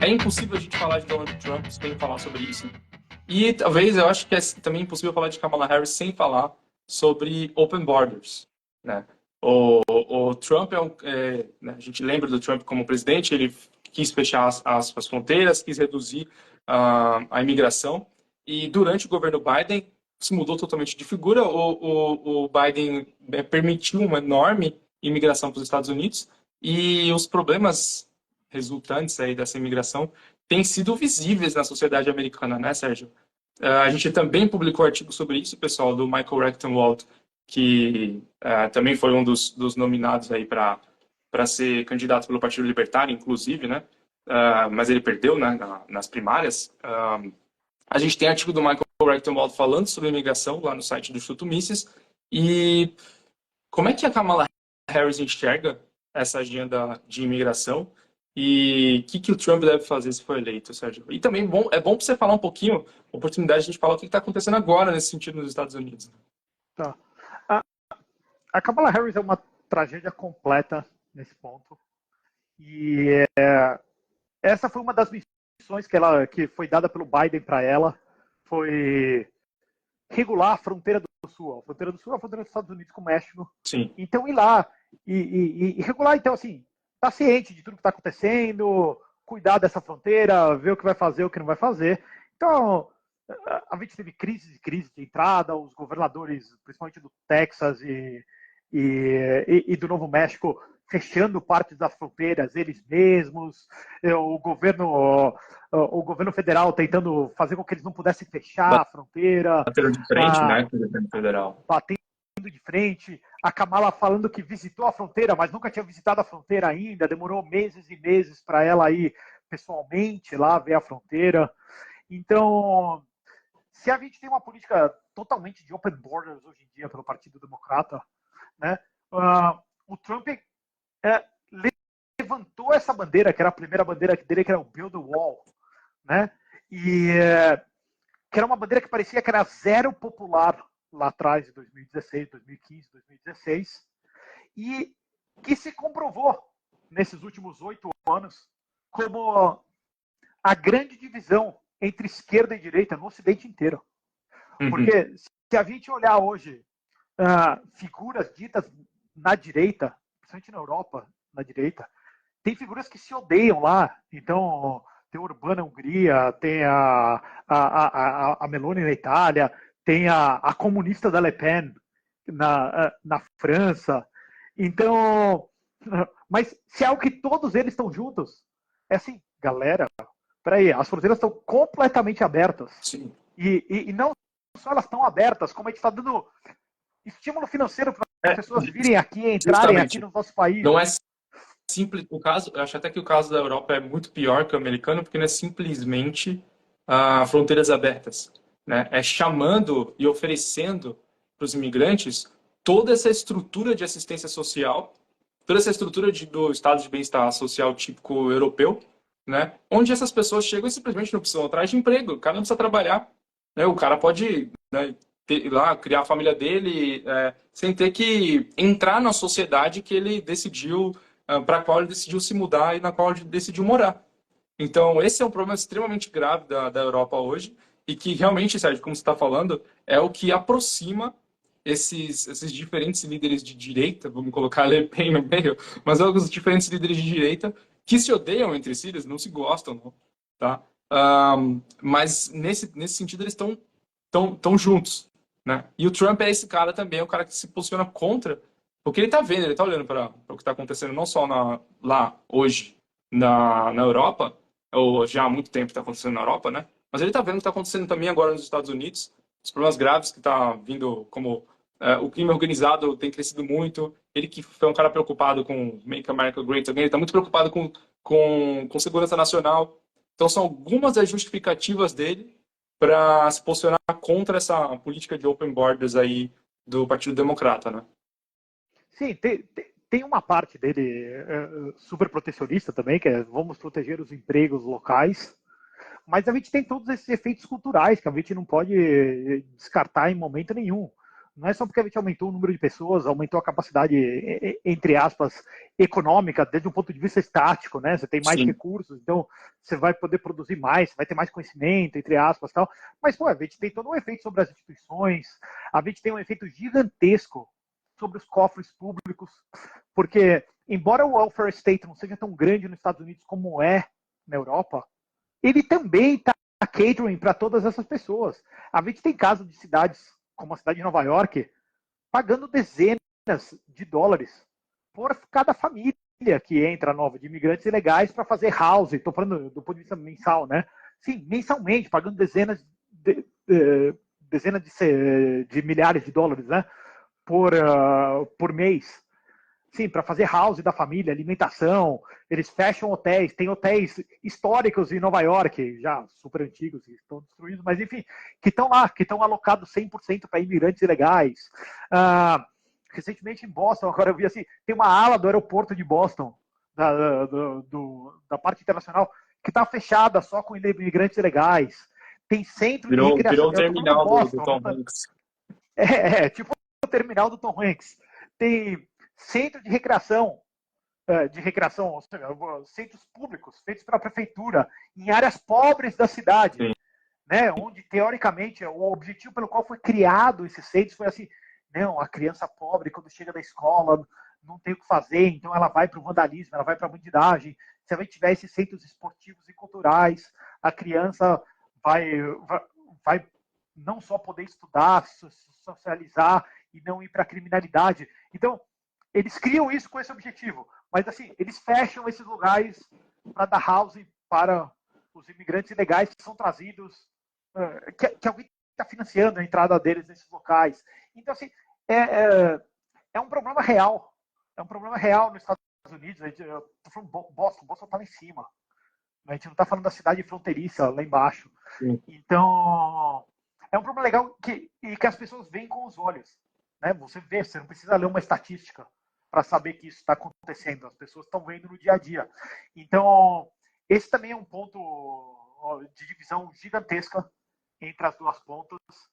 é impossível a gente falar de Donald Trump sem falar sobre isso. E talvez eu acho que é também impossível falar de Kamala Harris sem falar sobre open borders, né? O Trump né, a gente lembra do Trump como presidente, ele quis fechar as fronteiras, quis reduzir a imigração, e durante o governo Biden se mudou totalmente de figura. O Biden permitiu uma enorme imigração para os Estados Unidos, e os problemas resultantes aí dessa imigração têm sido visíveis na sociedade americana, né, Sérgio? A gente também publicou artigo sobre isso, pessoal, do Michael Rectenwald, que também foi um dos nominados aí para ser candidato pelo Partido Libertário, inclusive, né? Mas ele perdeu, né, nas primárias. A gente tem artigo do Michael Rectenwald falando sobre imigração lá no site do Instituto Mises. E como é que a Kamala Harris enxerga essa agenda de imigração? E o que o Trump deve fazer se for eleito, Sérgio? E também é bom para você falar um pouquinho, oportunidade de a gente falar o que está acontecendo agora nesse sentido nos Estados Unidos. Tá. A Kamala Harris é uma tragédia completa nesse ponto. E essa foi uma das missões que foi dada pelo Biden para ela, foi regular a fronteira do Sul. A fronteira do Sul é a fronteira dos Estados Unidos com o México. Sim. Então, ir lá e regular, então, assim, tá ciente de tudo que está acontecendo, cuidar dessa fronteira, ver o que vai fazer, o que não vai fazer. Então, a gente teve crise de entrada, os governadores, principalmente do Texas e do Novo México, fechando partes das fronteiras eles mesmos, o governo federal tentando fazer com que eles não pudessem fechar a fronteira. Bateram de frente, né, com o governo federal. Batendo de frente, a Kamala falando que visitou a fronteira, mas nunca tinha visitado a fronteira ainda, demorou meses e meses para ela ir pessoalmente lá ver a fronteira. Então, se a gente tem uma política totalmente de open borders hoje em dia pelo Partido Democrata, né, o Trump levantou essa bandeira, que era a primeira bandeira dele, que era o Build a Wall, né, e que era uma bandeira que parecia que era zero popular lá atrás, em 2016, 2015, 2016, e que se comprovou nesses últimos 8 anos como a grande divisão entre esquerda e direita no Ocidente inteiro. Porque se a gente olhar hoje figuras ditas na direita, principalmente na Europa, na direita, tem figuras que se odeiam lá. Então, tem a Orbán na Hungria, tem a Meloni na Itália, tem a comunista da Le Pen na França. Então, mas se é o que todos eles estão juntos, é assim, galera, peraí, as fronteiras estão completamente abertas. Sim. E não só elas estão abertas, como a gente está dando estímulo financeiro para as pessoas virem aqui, entrarem aqui no nosso país. Não é simples o caso, eu acho até que o caso da Europa é muito pior que o americano, porque não é simplesmente fronteiras abertas, né? É chamando e oferecendo para os imigrantes toda essa estrutura de assistência social, toda essa estrutura do estado de bem-estar social típico europeu, né? Onde essas pessoas chegam e simplesmente não precisam atrás de emprego, o cara não precisa trabalhar, né? O cara pode, né, lá criar a família dele sem ter que entrar na sociedade que ele decidiu, para a qual ele decidiu se mudar e na qual ele decidiu morar. Então, esse é um problema extremamente grave da Europa hoje e que realmente, Sérgio, como você está falando, é o que aproxima esses diferentes líderes de direita, vamos colocar a Le Pen no meio, mas alguns diferentes líderes de direita que se odeiam entre si, eles não se gostam, não, tá? Mas nesse sentido eles estão juntos, né? E o Trump é esse cara também, é o cara que se posiciona contra, porque ele está vendo, ele está olhando para o que está acontecendo não só lá hoje na Europa, ou já há muito tempo está acontecendo na Europa, né? Mas ele está vendo o que está acontecendo também agora nos Estados Unidos, os problemas graves que está vindo, como o crime organizado tem crescido muito. Ele que foi um cara preocupado com Make America Great Again, ele está muito preocupado com segurança nacional. Então são algumas das justificativas dele para se posicionar contra essa política de open borders aí do Partido Democrata, né? Sim, tem uma parte dele super protecionista também, que é vamos proteger os empregos locais, mas a gente tem todos esses efeitos culturais que a gente não pode descartar em momento nenhum. Não é só porque a gente aumentou o número de pessoas, aumentou a capacidade, entre aspas, econômica, desde um ponto de vista estático, né? Você tem mais Sim. recursos, então você vai poder produzir mais, você vai ter mais conhecimento, entre aspas, tal. Mas, pô, a gente tem todo um efeito sobre as instituições, a gente tem um efeito gigantesco sobre os cofres públicos, porque, embora o welfare state não seja tão grande nos Estados Unidos como é na Europa, ele também está catering para todas essas pessoas. A gente tem casos de cidades, como a cidade de Nova York, pagando dezenas de dólares por cada família que entra nova, de imigrantes ilegais, para fazer house. Estou falando do ponto de vista mensal, né? Sim, mensalmente, pagando dezenas de milhares de dólares, né? Por mês. Sim, para fazer house da família, alimentação. Eles fecham hotéis, tem hotéis históricos em Nova York, já super antigos, que estão destruídos, mas enfim, que estão lá, que estão alocados 100% para imigrantes ilegais. Recentemente em Boston, agora eu vi assim, tem uma ala do aeroporto de Boston, da parte internacional, que está fechada só com imigrantes ilegais. Tem centro de recreação. Virou um Eu estou falando terminal do Boston, Tom não tá... Hanks. tipo o terminal do Tom Hanks. Tem centro de recreação, ou seja, centros públicos feitos pela prefeitura em áreas pobres da cidade, Sim. né, onde teoricamente o objetivo pelo qual foi criado esses centros foi assim, não, a criança pobre quando chega da escola não tem o que fazer, então ela vai para o vandalismo, ela vai para a bandidagem. Se a gente tiver esses centros esportivos e culturais, a criança vai não só poder estudar, socializar e não ir para a criminalidade. Então, eles criam isso com esse objetivo, mas assim, eles fecham esses lugares para dar housing para os imigrantes ilegais que são trazidos, que alguém está financiando a entrada deles nesses locais. Então, assim, é um problema real. É um problema real nos Estados Unidos. Eu tô falando Boston está lá em cima. A gente não está falando da cidade fronteiriça lá embaixo. Sim. Então, é um problema legal e que as pessoas veem com os olhos. Né? Você vê, você não precisa ler uma estatística para saber que isso está acontecendo. As pessoas estão vendo no dia a dia. Então, esse também é um ponto de divisão gigantesca entre as duas pontas.